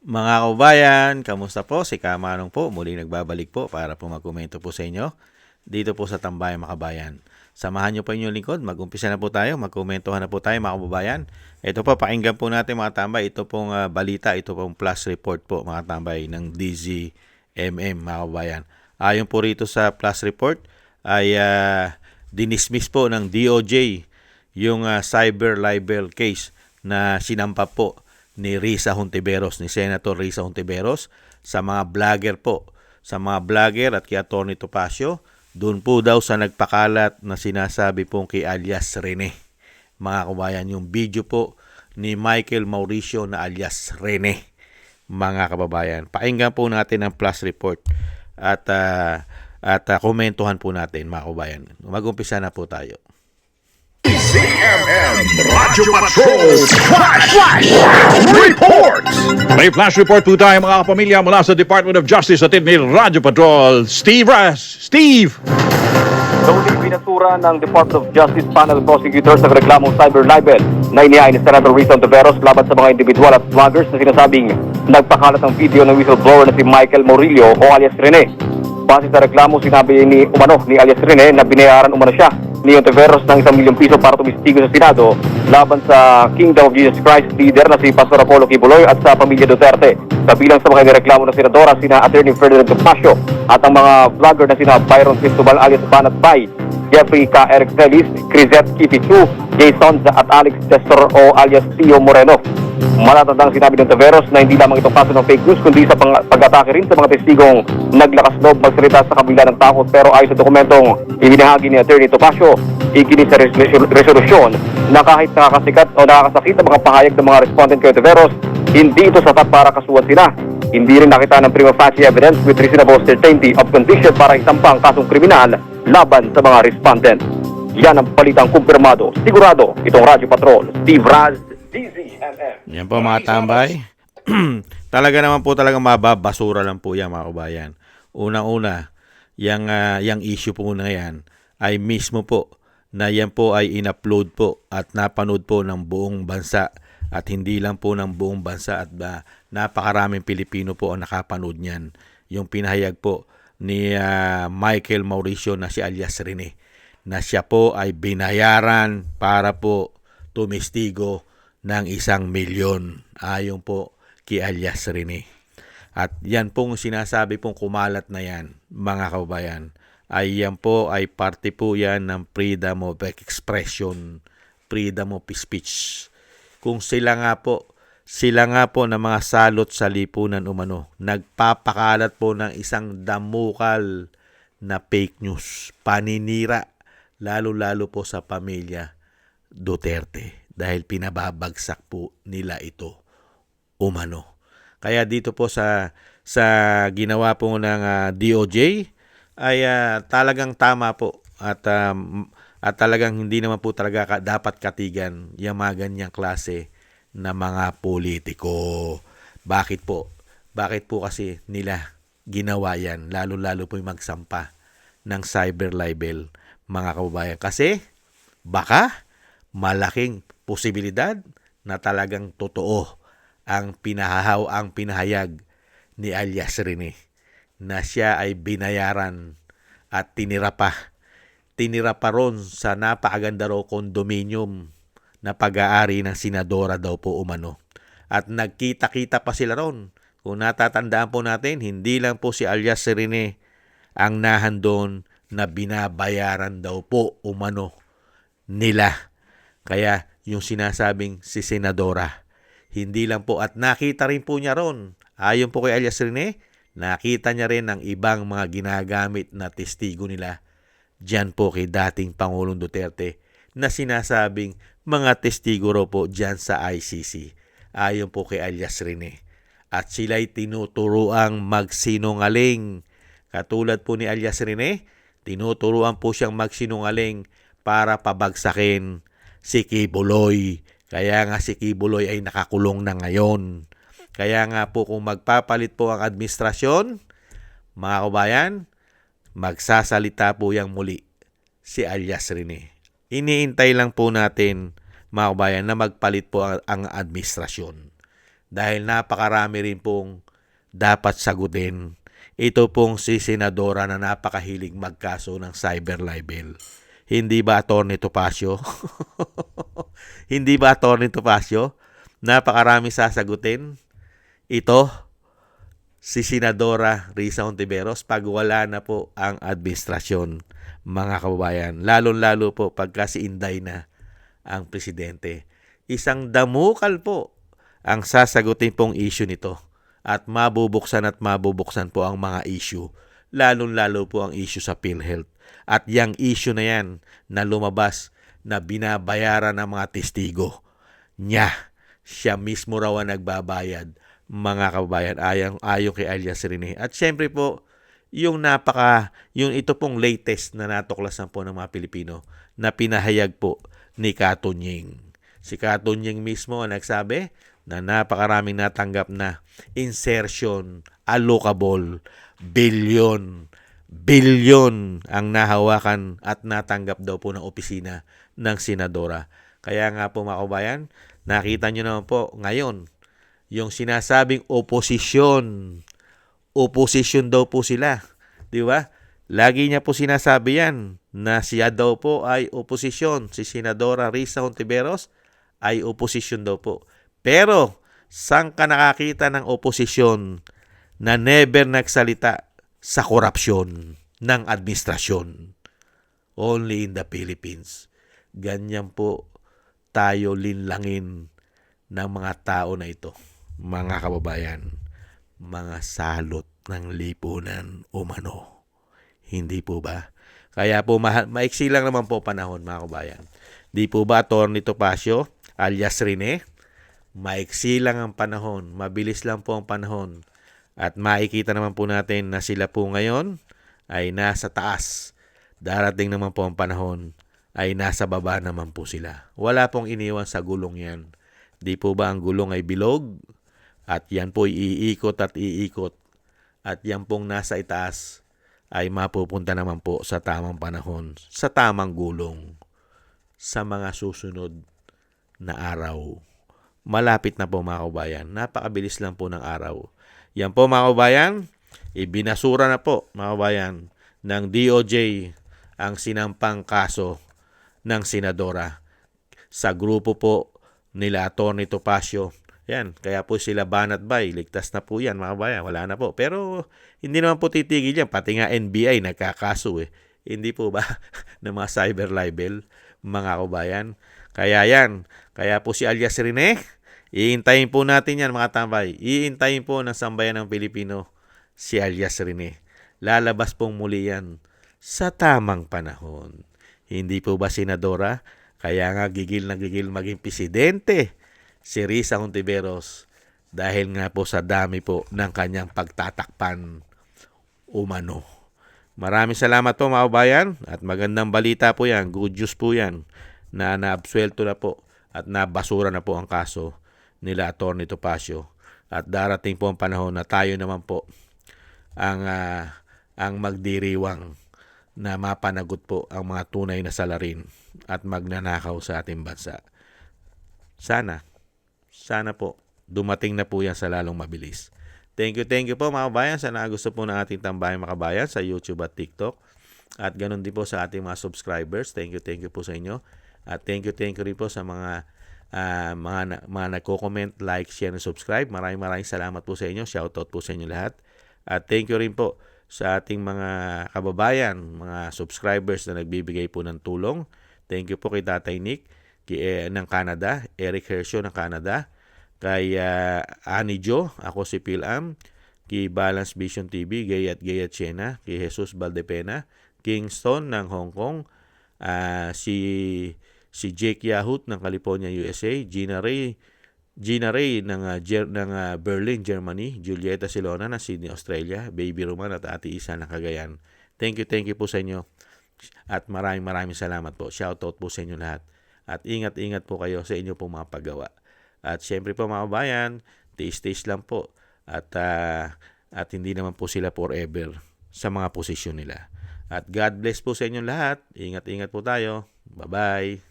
Mga kabayan, kamusta po? Si Kamanong po, muli nagbabalik po para po magkomento po sa inyo dito po sa Tambayang Makabayan. Samahan niyo po inyong lingkod, mag-umpisa na po tayo, magkomentohan na po tayo mga kababayan. Ito po, pakinggan po natin mga tambay, ito pong balita, ito pong plus report po mga tambay ng DZMM mga kababayan. Ayon po rito sa plus report ay dinismiss po ng DOJ yung cyber libel case na sinampa po ni Risa Hontiveros, ni Senator Risa Hontiveros sa mga vlogger po. Sa mga vlogger at kay Atty. Topacio, doon po daw sa nagpakalat na sinasabi pong kay alias Rene. Mga kabayan, yung video po ni Michael Mauricio na alias Rene. Mga kababayan, pakinggan po natin ang plus report at komentuhan po natin mga kababayan. Mag-umpisa na po tayo. CNN Radyo Patrol Flash Reports! May flash report po tayo mga kapamilya mula sa Department of Justice at ni Radyo Patrol. Steve Ras! Steve! Duli binasura ng Department of Justice Panel Prosecutors ang reklamong cyber libel na inihain ni Senator Risa Hontiveros laban sa mga individual at vloggers na sinasabing nagpakalat ng video ng whistleblower na si Michael Murillo o alias Rene. Base sa reklamo, sinabi ni alias Rene na binayaran umano siya ni Hontiveros ng 1 milyong piso para tumistigo sa Senado laban sa Kingdom of Jesus Christ leader na si Pastor Apollo Kibuloy at sa pamilya Duterte. Kabilang sa mga nireklamo ng senadora sina Atty. Ferdinand Topacio at ang mga vlogger na sina Byron Cristobal alias Banat Bay, Jeffrey K. Eric Celis, Crisette Kipichu, Jason at Alex Testor o alias Tio Moreno. Matatandang sinabi ng Hontiveros na hindi lamang ito kaso ng fake news kundi sa pag-atake rin sa mga testigong naglakas loob magsalita sa kabila ng takot, pero ayon sa dokumentong ibinahagi ni Atty. Topacio, iginis sa resolusyon na kahit nakakasikat o nakakasakit ang mga pahayag ng mga respondent kay Hontiveros, hindi ito sapat para kasuhan sila. Hindi rin nakita ng prima facie evidence with reasonable certainty of conviction para isampang kasong kriminal laban sa mga respondent. Yan ang balitang kumpirmado. Sigurado, itong Radyo Patrol, Steve Raz, DZMM. Yan po mga tambay. Talaga naman po talagang mababasura lang po yan mga kabayan. Unang-una, yung issue po na yan ay mismo po na yan po ay in-upload po at napanood po ng buong bansa at hindi lang po ng buong bansa at napakaraming Pilipino po ang nakapanood niyan. Yung pinahayag po ni Michael Mauricio na si alias Rene na siya po ay binayaran para po tumistigo ng 1 milyon ayon po kay alias Rene. At yan pong sinasabi pong kumalat na yan mga kababayan ay yan po ay parte po yan ng freedom of expression, freedom of speech. Kung sila nga po ng mga salot sa lipunan umano, nagpapakalat po ng isang damukal na fake news, paninira, lalo-lalo po sa pamilya Duterte dahil pinababagsak po nila ito umano. Kaya dito po sa ginawa po ng DOJ ay talagang tama po at talagang hindi naman po talaga dapat katigan yung mga ganyang klase na mga politiko. Bakit po? Bakit po kasi nila ginawa yan? Lalo-lalo po yung magsampa ng cyber libel mga kababayan. Kasi baka malaking posibilidad na talagang totoo ang pinahayag ni alias Rene na siya ay binayaran at tinira pa ron sa napakaganda raw condominium na pag-aari ng senadora daw po umano. At nagkita-kita pa sila ron. Kung natatandaan po natin, hindi lang po si alias Rene ang nahandon na binabayaran daw po umano nila. Kaya yung sinasabing si senadora, hindi lang po, at nakita rin po niya ron. Ayon po kay alias Rene, nakita niya rin ang ibang mga ginagamit na testigo nila diyan po kay dating Pangulong Duterte na sinasabing mga testigo raw po diyan sa ICC. Ayon po kay alias Rene. At sila'y tinuturuang magsinungaling. Katulad po ni alias Rene, tinuturuan po siyang magsinungaling para pabagsakin si Kibuloy. Kaya nga si Kibuloy ay nakakulong na ngayon. Kaya nga po kung magpapalit po ang administrasyon, mga kabayan, magsasalita po yang muli si alias Rene. Iniintay lang po natin mga kabayan na magpalit po ang administrasyon. dahil napakarami rin pong dapat sagutin. Ito pong si Senadora na napakahilig magkaso ng cyber libel. Hindi ba, Atty. Topacio? Hindi ba, Atty. Topacio? Napakarami sasagutin. Ito, si Senadora Risa Hontiveros, pag wala na po ang administrasyon, mga kababayan. Lalo-lalo po pagka si Inday na ang presidente. Isang damukal po ang sasagutin pong issue nito. At mabubuksan po ang mga issue. Lalo-lalo po ang issue sa PhilHealth. At yung issue na yan na lumabas na binabayaran ng mga testigo niya, siya mismo raw ang nagbabayad, mga kababayan, ayon kay alias Rene. At syempre po, yung ito pong latest na natuklasan po ng mga Pilipino na pinahayag po ni Katunying. Si Katunying mismo ang nagsabi na napakaraming natanggap na insertion, allocable, billion ang nahawakan at natanggap daw po ng opisina ng Senadora. Kaya nga po mga kabayan, nakita nyo naman po ngayon, yung sinasabing oposisyon daw po sila. Di ba? Lagi niya po sinasabi yan na siya daw po ay oposisyon. Si Senadora Risa Hontiveros ay oposisyon daw po. Pero, saan ka nakakita ng oposisyon na never nagsalita sa korupsyon ng administrasyon? Only in the Philippines. Ganyan po tayo linlangin ng mga tao na ito, mga kababayan. Mga salot ng lipunan umano. Hindi po ba? Kaya po maiksi lang naman po panahon, mga kababayan. Di po ba, Atty. Topacio alias Rene? Maiksi lang ang panahon, mabilis lang po ang panahon. At makikita naman po natin na sila po ngayon ay nasa taas. Darating naman po ang panahon ay nasa baba naman po sila. Wala pong iniwan sa gulong yan. Di po ba ang gulong ay bilog? At yan po iikot at iikot. At yan pong nasa itaas ay mapupunta naman po sa tamang panahon, sa tamang gulong, sa mga susunod na araw. Malapit na po mga kabayan. Napakabilis lang po ng araw. Yan po mga kabayan, ibinasura na po mga kabayan ng DOJ ang sinampang kaso ng Senadora sa grupo po nila Atty. Topacio. Yan, kaya po sila banat bay, ligtas na po yan mga kabayan, wala na po. Pero hindi naman po titigil yan, pati nga NBI nagkakaso eh. Hindi po ba ng mga cyber libel, mga kabayan? Kaya yan, kaya po si alias Rene, iintayin po natin yan mga tambay. Iintayin po ng sambayan ng Pilipino si alias Rene. Lalabas pong muli yan sa tamang panahon. Hindi po ba, Senadora? Kaya nga gigil na gigil maging presidente si Risa Hontiveros dahil nga po sa dami po ng kanyang pagtatakpan umano. Maraming salamat po mga kabayan at magandang balita po yan, good news po yan na naabsuelto na po at nabasura na po ang kaso nila Atty. Topacio. At darating po ang panahon na tayo naman po ang magdiriwang na mapanagot po ang mga tunay na salarin at magnanakaw sa ating bansa. Sana po dumating na po yan sa lalong mabilis. Thank you po mga kabayan sa nagusto po ng ating tambayang mga kabayan sa YouTube at TikTok. At ganun din po sa ating mga subscribers. Thank you po sa inyo. At thank you rin po sa mga nagko-comment, like, share, and subscribe. Maraming salamat po sa inyo. Shoutout po sa inyo lahat. At thank you rin po sa ating mga kababayan, mga subscribers na nagbibigay po ng tulong. Thank you po kay Tatay Nick ng Canada, Eric Hershio ng Canada, kay Annie Jo, ako si Phil-Am, kay Balance Vision TV, Gayat Chena, kay Jesus Valdepena, Kingston ng Hong Kong, si Jake Yahut ng California, USA, Gina Ray ng Berlin, Germany, Julieta Silona ng Sydney, Australia, Baby Roman at Ate Isa ng Cagayan. Thank you po sa inyo. At maraming salamat po. Shoutout po sa inyo lahat. At ingat po kayo sa inyo pong mga paggawa. At syempre po mga kabayan, tiis lang po. At hindi naman po sila forever sa mga posisyon nila. At God bless po sa inyo lahat. Ingat po tayo. Bye-bye.